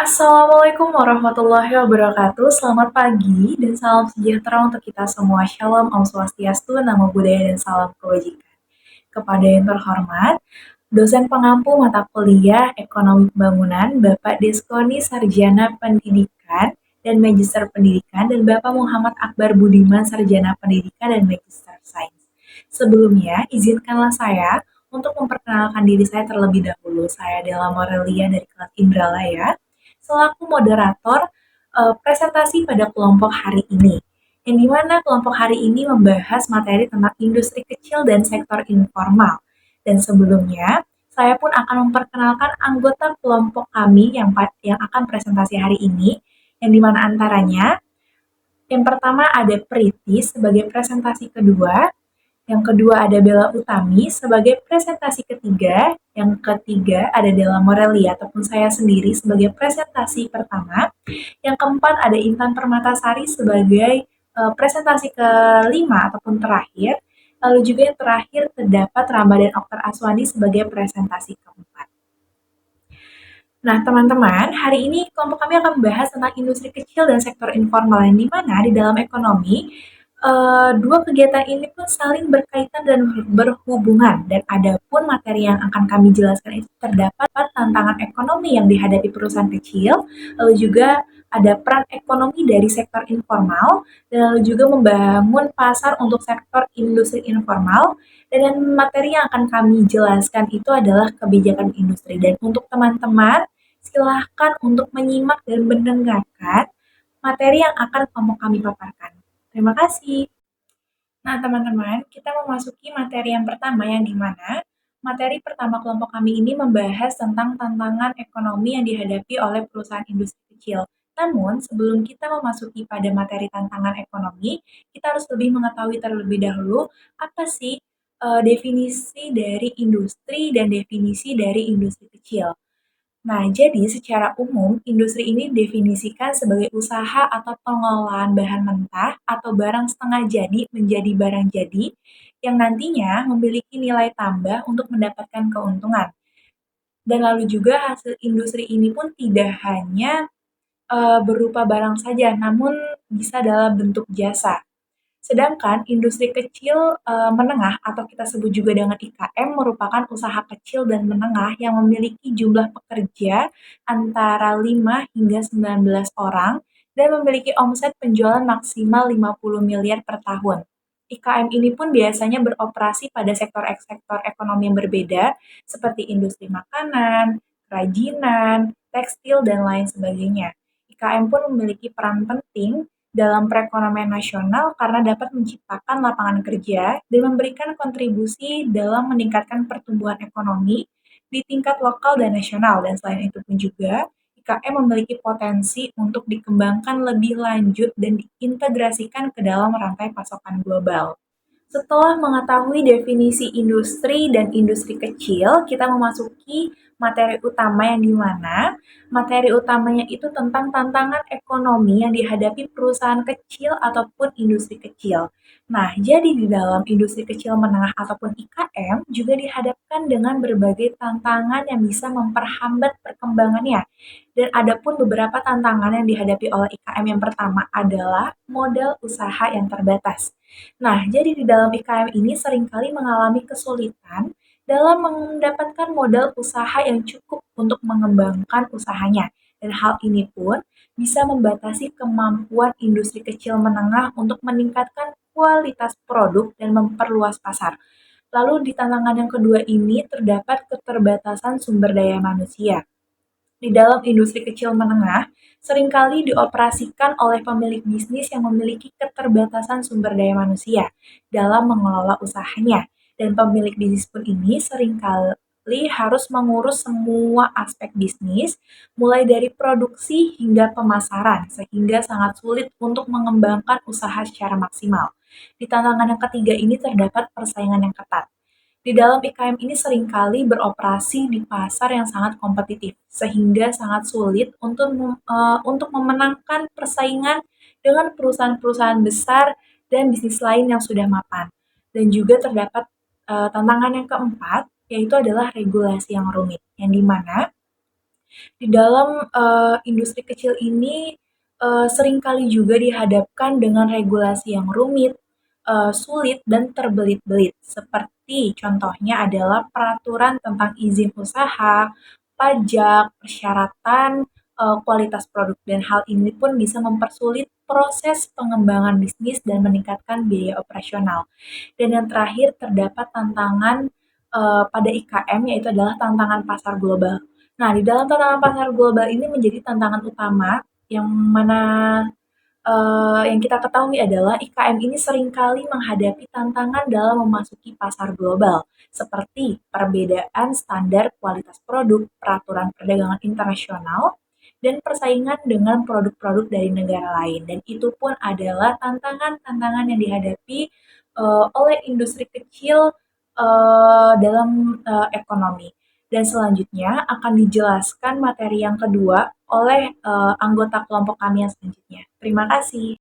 Assalamualaikum warahmatullahi wabarakatuh. Selamat pagi dan salam sejahtera untuk kita semua. Shalom, Om Swastiastu, Namo Buddhaya, dan salam kebajikan. Kepada yang terhormat, dosen pengampu mata kuliah Ekonomi Pembangunan, Bapak Deskoni Sarjana Pendidikan dan Magister Pendidikan, dan Bapak Muhammad Akbar Budiman Sarjana Pendidikan dan Magister Sains. Sebelumnya, izinkanlah saya untuk memperkenalkan diri saya terlebih dahulu. Saya adalah Morelia dari kelas Indralaya, selaku moderator presentasi pada kelompok hari ini. Yang dimana kelompok hari ini membahas materi tentang industri kecil dan sektor informal. Dan sebelumnya, saya pun akan memperkenalkan anggota kelompok kami yang akan presentasi hari ini, yang dimana antaranya yang pertama ada Priti sebagai presentasi kedua, yang kedua ada Bella Utami sebagai presentasi ketiga, yang ketiga ada Della Morelia ataupun saya sendiri sebagai presentasi pertama, yang keempat ada Intan Permatasari sebagai presentasi kelima ataupun terakhir, lalu juga yang terakhir terdapat Ramadan Oktar Aswani sebagai presentasi keempat. Nah, teman-teman, hari ini kelompok kami akan membahas tentang industri kecil dan sektor informal yang dimana di dalam ekonomi dua kegiatan ini pun saling berkaitan dan berhubungan, dan ada pun materi yang akan kami jelaskan itu terdapat tantangan ekonomi yang dihadapi perusahaan kecil, lalu juga ada peran ekonomi dari sektor informal, dan lalu juga membangun pasar untuk sektor industri informal, dan materi yang akan kami jelaskan itu adalah kebijakan industri. Dan untuk teman-teman, silahkan untuk menyimak dan mendengarkan materi yang akan kelompok kami paparkan. Terima kasih. Nah, teman-teman, kita memasuki materi yang pertama yang dimana materi pertama kelompok kami ini membahas tentang tantangan ekonomi yang dihadapi oleh perusahaan industri kecil. Namun, sebelum kita memasuki pada materi tantangan ekonomi, kita harus lebih mengetahui terlebih dahulu apa sih definisi dari industri dan definisi dari industri kecil. Nah, jadi secara umum, industri ini definisikan sebagai usaha atau pengolahan bahan mentah atau barang setengah jadi menjadi barang jadi yang nantinya memiliki nilai tambah untuk mendapatkan keuntungan. Dan lalu juga hasil industri ini pun tidak hanya berupa barang saja, namun bisa dalam bentuk jasa. Sedangkan industri kecil menengah atau kita sebut juga dengan IKM merupakan usaha kecil dan menengah yang memiliki jumlah pekerja antara 5 hingga 19 orang dan memiliki omset penjualan maksimal 50 miliar per tahun. IKM ini pun biasanya beroperasi pada sektor ekonomi yang berbeda seperti industri makanan, kerajinan, tekstil, dan lain sebagainya. IKM pun memiliki peran penting dalam perekonomian nasional karena dapat menciptakan lapangan kerja dan memberikan kontribusi dalam meningkatkan pertumbuhan ekonomi di tingkat lokal dan nasional. Dan selain itu pun juga, IKM memiliki potensi untuk dikembangkan lebih lanjut dan diintegrasikan ke dalam rantai pasokan global. Setelah mengetahui definisi industri dan industri kecil, kita memasuki materi utama yang dimana materi utamanya itu tentang tantangan ekonomi yang dihadapi perusahaan kecil ataupun industri kecil. Nah, jadi di dalam industri kecil menengah ataupun IKM juga dihadapkan dengan berbagai tantangan yang bisa memperhambat perkembangannya. Dan ada pun beberapa tantangan yang dihadapi oleh IKM. Yang pertama adalah modal usaha yang terbatas. Nah, jadi di dalam IKM ini seringkali mengalami kesulitan dalam mendapatkan modal usaha yang cukup untuk mengembangkan usahanya. Dan hal ini pun bisa membatasi kemampuan industri kecil menengah untuk meningkatkan kualitas produk dan memperluas pasar. Lalu di tantangan yang kedua ini terdapat keterbatasan sumber daya manusia. Di dalam industri kecil menengah, seringkali dioperasikan oleh pemilik bisnis yang memiliki keterbatasan sumber daya manusia dalam mengelola usahanya. Dan pemilik bisnis pun ini seringkali harus mengurus semua aspek bisnis, mulai dari produksi hingga pemasaran, sehingga sangat sulit untuk mengembangkan usaha secara maksimal. Di tantangan yang ketiga ini terdapat persaingan yang ketat. Di dalam IKM ini seringkali beroperasi di pasar yang sangat kompetitif, sehingga sangat sulit untuk memenangkan persaingan dengan perusahaan-perusahaan besar dan bisnis lain yang sudah mapan. Dan juga terdapat tantangan yang keempat, yaitu adalah regulasi yang rumit, yang dimana Di dalam industri kecil ini seringkali juga dihadapkan dengan regulasi yang rumit, sulit dan terbelit-belit. Seperti contohnya adalah peraturan tentang izin usaha, pajak, persyaratan, kualitas produk dan hal ini pun bisa mempersulit proses pengembangan bisnis dan meningkatkan biaya operasional. Dan yang terakhir terdapat tantangan pada IKM yaitu adalah tantangan pasar global. Nah, di dalam tantangan pasar global ini menjadi tantangan utama yang mana yang kita ketahui adalah IKM ini seringkali menghadapi tantangan dalam memasuki pasar global, seperti perbedaan standar kualitas produk, peraturan perdagangan internasional, dan persaingan dengan produk-produk dari negara lain. Dan itu pun adalah tantangan-tantangan yang dihadapi oleh industri kecil dalam ekonomi. Dan selanjutnya akan dijelaskan materi yang kedua oleh anggota kelompok kami yang selanjutnya. Terima kasih.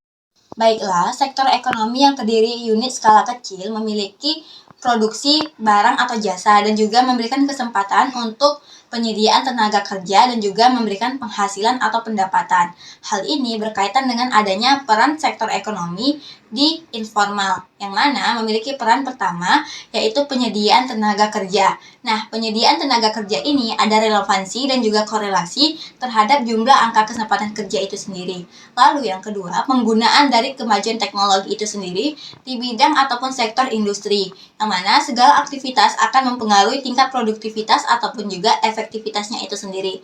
Baiklah, sektor ekonomi yang terdiri unit skala kecil memiliki produksi barang atau jasa dan juga memberikan kesempatan untuk penyediaan tenaga kerja dan juga memberikan penghasilan atau pendapatan. Hal ini berkaitan dengan adanya peran sektor ekonomi di informal, yang mana memiliki peran pertama yaitu penyediaan tenaga kerja. Nah, penyediaan tenaga kerja ini ada relevansi dan juga korelasi terhadap jumlah angka kesempatan kerja itu sendiri. Lalu yang kedua, penggunaan dari kemajuan teknologi itu sendiri di bidang ataupun sektor industri, yang mana segala aktivitas akan mempengaruhi tingkat produktivitas ataupun juga efektivitasnya itu sendiri.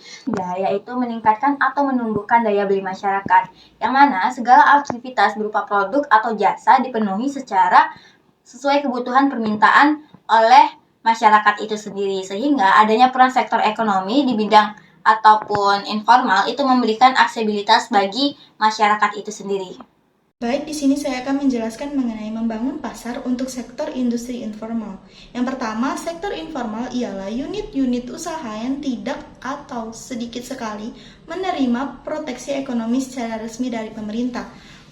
Yaitu meningkatkan atau menumbuhkan daya beli masyarakat, yang mana segala aktivitas berupa produk atau jasa dipenuhi secara sesuai kebutuhan permintaan oleh masyarakat itu sendiri, sehingga adanya peran sektor ekonomi di bidang ataupun informal itu memberikan aksesibilitas bagi masyarakat itu sendiri. Baik, di sini saya akan menjelaskan mengenai membangun pasar untuk sektor industri informal. Yang pertama, sektor informal ialah unit-unit usaha yang tidak atau sedikit sekali menerima proteksi ekonomi secara resmi dari pemerintah.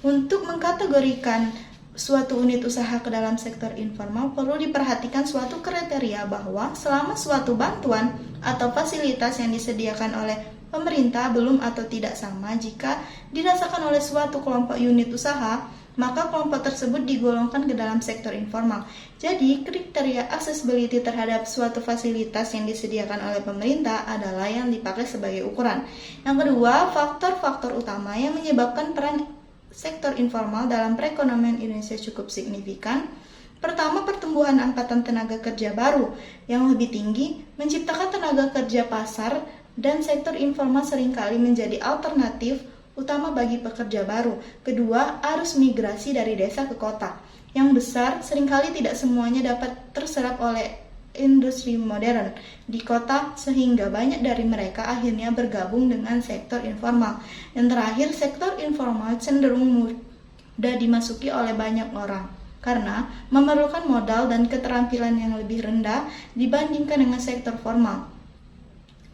Untuk mengkategorikan suatu unit usaha ke dalam sektor informal, perlu diperhatikan suatu kriteria bahwa selama suatu bantuan atau fasilitas yang disediakan oleh pemerintah belum atau tidak sama jika dirasakan oleh suatu kelompok unit usaha, maka kelompok tersebut digolongkan ke dalam sektor informal. Jadi, kriteria accessibility terhadap suatu fasilitas yang disediakan oleh pemerintah adalah yang dipakai sebagai ukuran. Yang kedua, faktor-faktor utama yang menyebabkan peran sektor informal dalam perekonomian Indonesia cukup signifikan. Pertama, pertumbuhan angkatan tenaga kerja baru yang lebih tinggi menciptakan tenaga kerja pasar dan sektor informal seringkali menjadi alternatif utama bagi pekerja baru. Kedua, arus migrasi dari desa ke kota yang besar seringkali tidak semuanya dapat terserap oleh industri modern di kota sehingga banyak dari mereka akhirnya bergabung dengan sektor informal. Yang terakhir, sektor informal cenderung mudah dimasuki oleh banyak orang karena memerlukan modal dan keterampilan yang lebih rendah dibandingkan dengan sektor formal.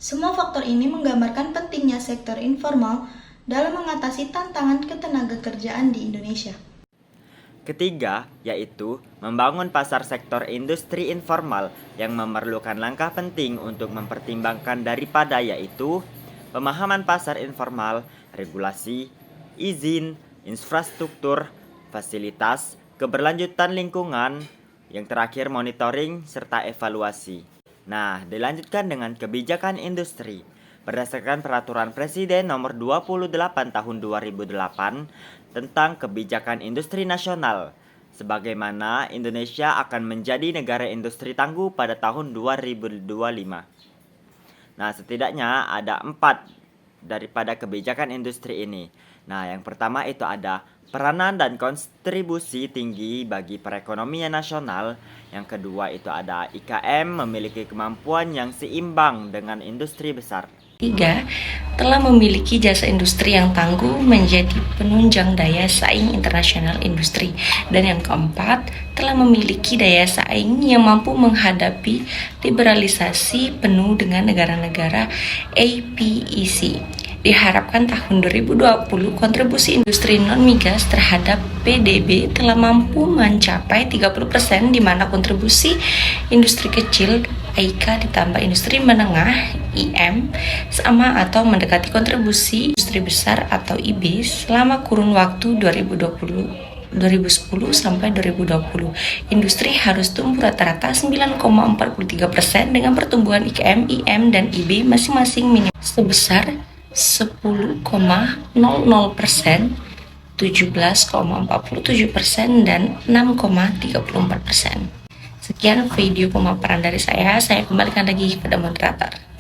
Semua faktor ini menggambarkan pentingnya sektor informal dalam mengatasi tantangan ketenagakerjaan di Indonesia. Ketiga, yaitu membangun pasar sektor industri informal yang memerlukan langkah penting untuk mempertimbangkan daripada yaitu pemahaman pasar informal, regulasi, izin, infrastruktur, fasilitas, keberlanjutan lingkungan, yang terakhir monitoring serta evaluasi. Nah, dilanjutkan dengan kebijakan industri. Berdasarkan Peraturan Presiden Nomor 28 Tahun 2008 tentang Kebijakan Industri Nasional, sebagaimana Indonesia akan menjadi negara industri tangguh pada tahun 2025. Nah, setidaknya ada 4 daripada kebijakan industri ini. Nah, yang pertama itu ada peranan dan kontribusi tinggi bagi perekonomian nasional. Yang kedua itu ada IKM memiliki kemampuan yang seimbang dengan industri besar. 3. Telah memiliki jasa industri yang tangguh menjadi penunjang daya saing internasional industri. Dan yang keempat, telah memiliki daya saing yang mampu menghadapi liberalisasi penuh dengan negara-negara APEC. Diharapkan tahun 2020 kontribusi industri non-migas terhadap PDB telah mampu mencapai 30%, di mana kontribusi industri kecil IK ditambah industri menengah IM sama atau mendekati kontribusi industri besar atau IB selama kurun waktu 2010 sampai 2020. Industri harus tumbuh rata-rata 9,43% dengan pertumbuhan IKM, IM, dan IB masing-masing minimal sebesar 10,00%, 17,47%, dan 6,34%. Sekian video pemaparan dari saya kembalikan lagi pada moderator.